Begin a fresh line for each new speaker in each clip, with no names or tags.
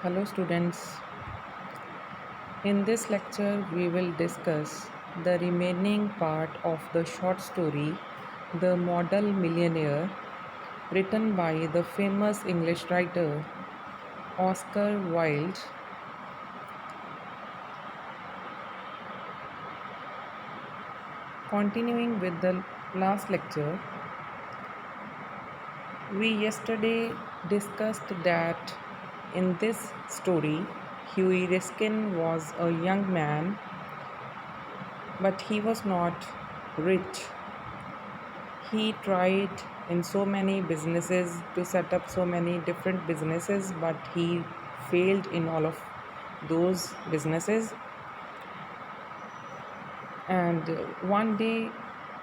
Hello, students. In this lecture, we will discuss the remaining part of the short story, The Model Millionaire, written by the famous English writer Oscar Wilde. Continuing with the last lecture, we yesterday discussed that in this story, Huey Riskin was a young man, but he was not rich. He tried in so many businesses to set up so many different businesses, but he failed in all of those businesses. And one day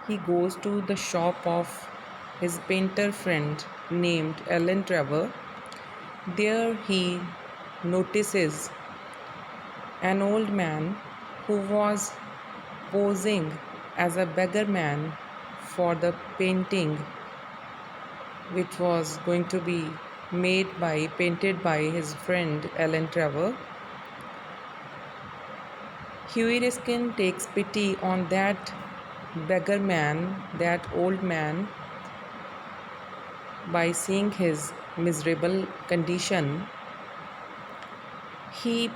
he goes to the shop of his painter friend named Alan Trevor. There he notices an old man who was posing as a beggar man for the painting which was going to be painted by his friend Alan Trevor. Huey Riskin takes pity on that beggar man, that old man, by seeing his miserable condition. He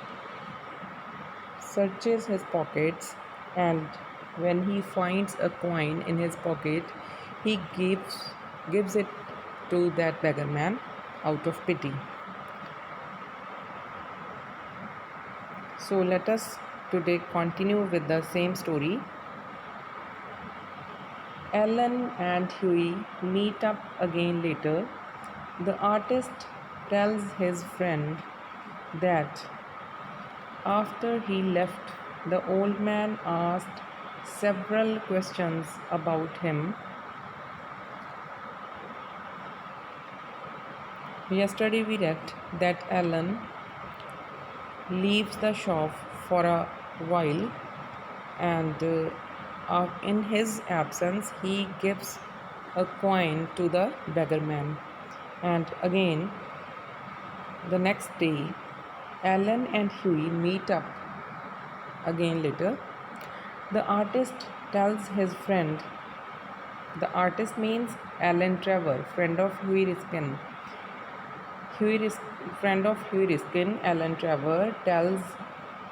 searches his pockets, and when he finds a coin in his pocket, he gives it to that beggar man out of pity. So let us today continue with the same story. Alan and Huey meet up again later. The artist tells his friend that after he left, the old man asked several questions about him. Yesterday we read that Alan leaves the shop for a while, and in his absence he gives a coin to the beggar man. And again, the next day, Alan and Huey meet up again later. The artist tells his friend, the artist means Alan Trevor, friend of Huey Riskin. Friend of Huey Riskin, Alan Trevor, tells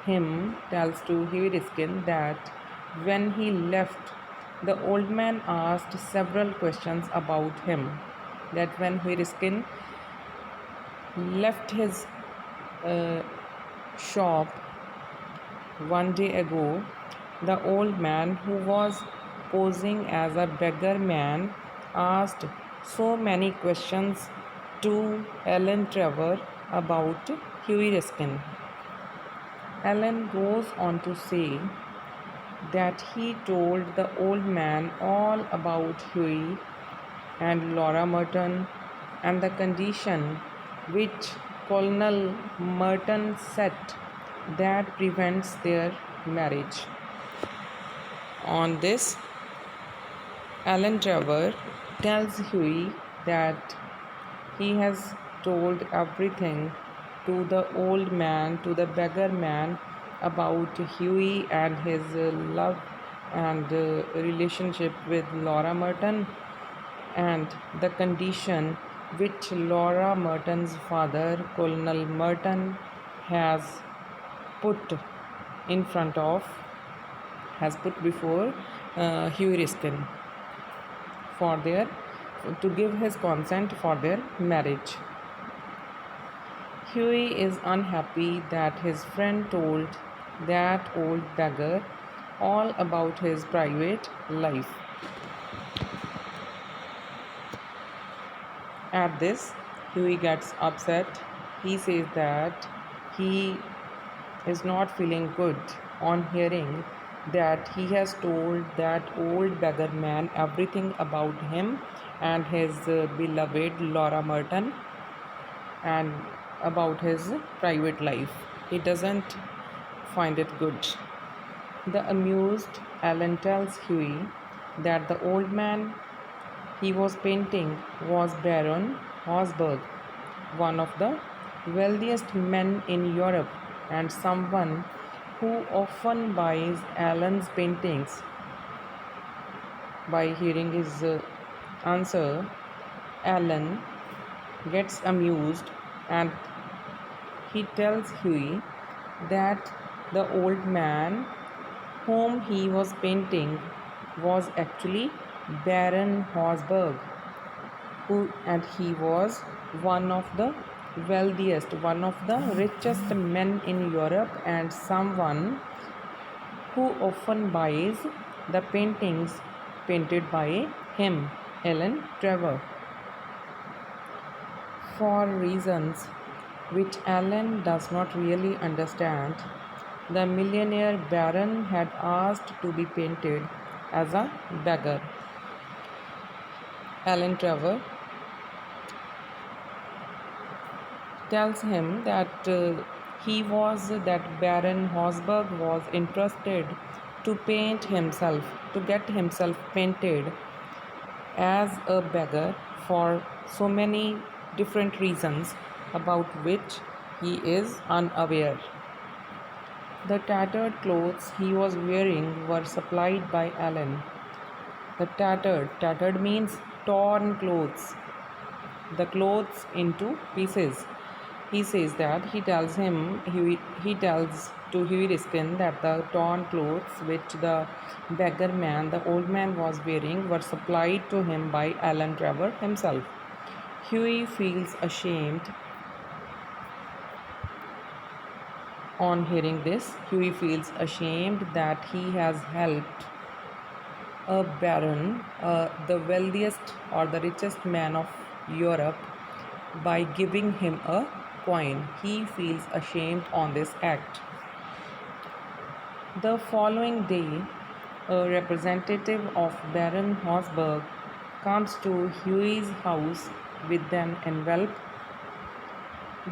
to Huey Riskin that when he left, the old man asked several questions about him. That when Huey Riskin left his shop one day ago, the old man who was posing as a beggar man asked so many questions to Alan Trevor about Huey Riskin. Alan goes on to say that he told the old man all about Huey and Laura Merton and the condition which Colonel Merton set that prevents their marriage. On this, Alan Trevor tells Huey that he has told everything to the old man, to the beggar man, about Huey and his love and relationship with Laura Merton, and the condition which Laura Merton's father, Colonel Merton, has put in front of, has put before Huey Riskin for their to give his consent for their marriage. Huey is unhappy that his friend told that old beggar all about his private life. At this, Huey gets upset. He says that he is not feeling good on hearing that he has told that old beggar man everything about him and his beloved Laura Merton and about his private life. He doesn't find it good. The amused Alan tells Huey that the old man he was painting was Baron Horsburgh, one of the wealthiest men in Europe and someone who often buys Alan's paintings. By hearing his answer, Alan gets amused and he tells Huey that the old man whom he was painting was actually Baron Horsburgh, who and he was one of the wealthiest, one of the richest men in Europe, and someone who often buys the paintings painted by him, Alan Trevor. For reasons which Alan does not really understand, the millionaire baron had asked to be painted as a beggar. Alan Trevor tells him that Baron Horsburgh was interested to paint himself, to get himself painted as a beggar for so many different reasons about which he is unaware. The tattered clothes he was wearing were supplied by Alan. The tattered means torn clothes, the clothes into pieces. He tells to Huey Riskin that the torn clothes which the beggar man, the old man, was wearing were supplied to him by Alan Trevor himself. Huey feels ashamed on hearing this. Huey feels ashamed that he has helped a baron, the wealthiest or the richest man of Europe, by giving him a coin. He feels ashamed on this act. The following day, a representative of Baron Horsburgh comes to Huey's house with an envelope.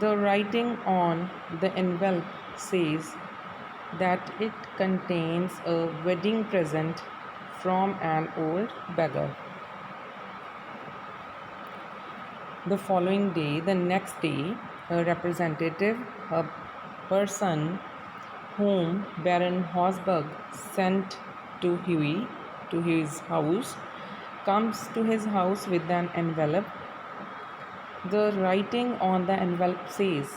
The writing on the envelope says that it contains a wedding present from an old beggar. The following day, the next day, a representative, a person whom Baron Horsburgh sent to Huey, to his house, comes to his house with an envelope. The writing on the envelope says,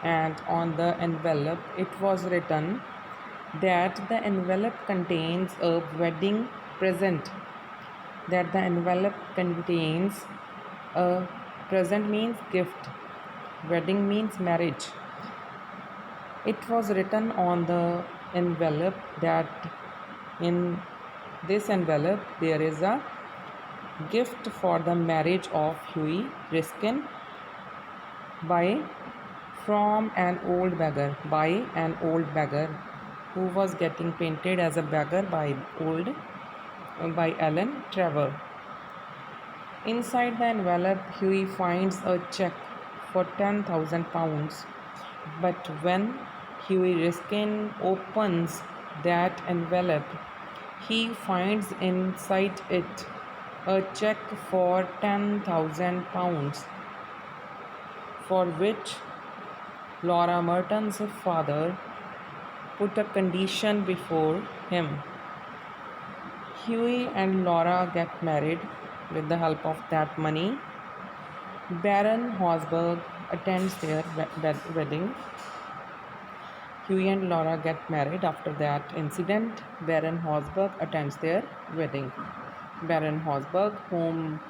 and on the envelope it was written that the envelope contains a wedding present, that the envelope contains a present means gift, wedding means marriage. It was written on the envelope that in this envelope there is a gift for the marriage of Huey Riskin from an old beggar, who was getting painted as a beggar by Alan Trevor. Inside the envelope, Huey finds a check for £10,000, but when Huey Riskin opens that envelope, he finds inside it a check for £10,000, for which Laura Merton's father put a condition before him. Huey and Laura get married with the help of that money. Baron Horsburgh attends their wedding. Huey and Laura get married after that incident. Baron Horsburgh attends their wedding. Baron Horsburgh, whom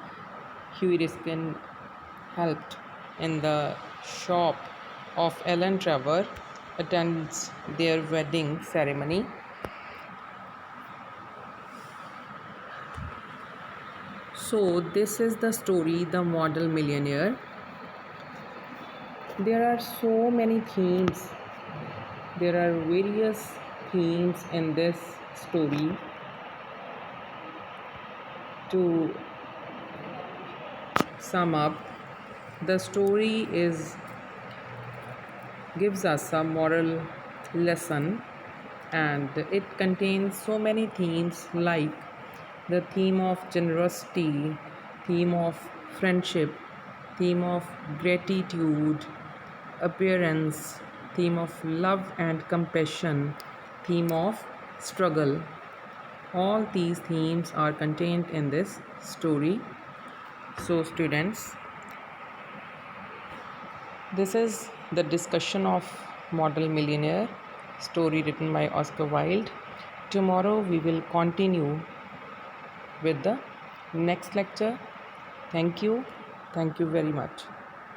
Huey Riskin helped in the shop of Alan Trevor, attends their wedding ceremony. So this is the story, The Model Millionaire. There are so many themes. There are various themes in this story. To sum up, the story gives us a moral lesson, and it contains so many themes like the theme of generosity, theme of friendship, theme of gratitude, appearance, theme of love and compassion, theme of struggle. All these themes are contained in this story. So, students, this is the discussion of Model Millionaire, story written by Oscar Wilde. Tomorrow we will continue with the next lecture. Thank you. Thank you very much.